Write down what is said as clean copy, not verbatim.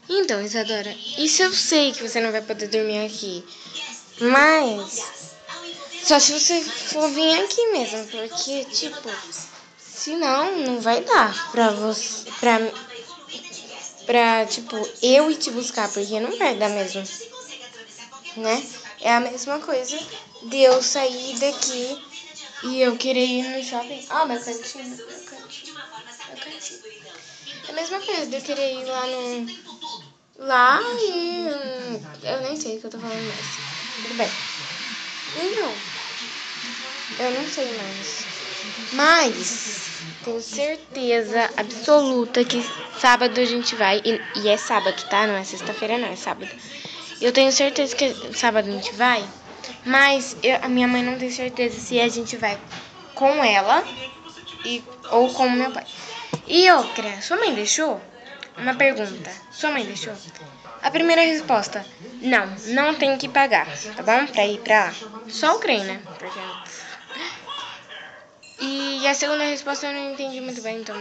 Então, Isadora, isso eu sei que você não vai poder dormir aqui. Mas só se você for vir aqui mesmo, porque, tipo, senão não vai dar pra você, tipo, eu ir te buscar, porque não vai dar mesmo, né? É a mesma coisa de eu sair daqui e eu querer ir no shopping. Ah, meu cantinho, meu cantinho, meu cantinho. É a mesma coisa de eu querer ir lá e eu nem sei o que eu tô falando mais. Tudo bem. Então, eu não sei mais. Mas tenho certeza absoluta que sábado a gente vai. E é sábado, tá? Não é sexta-feira, não, é sábado. Eu tenho certeza que sábado a gente vai. Mas a minha mãe não tem certeza se a gente vai com ela ou com o meu pai. E outra, sua mãe deixou? Uma pergunta. Sua mãe deixou? A primeira resposta: não tem que pagar, tá bom? Pra ir pra lá. Só o trem, né? Porque... E a segunda resposta eu não entendi muito bem, então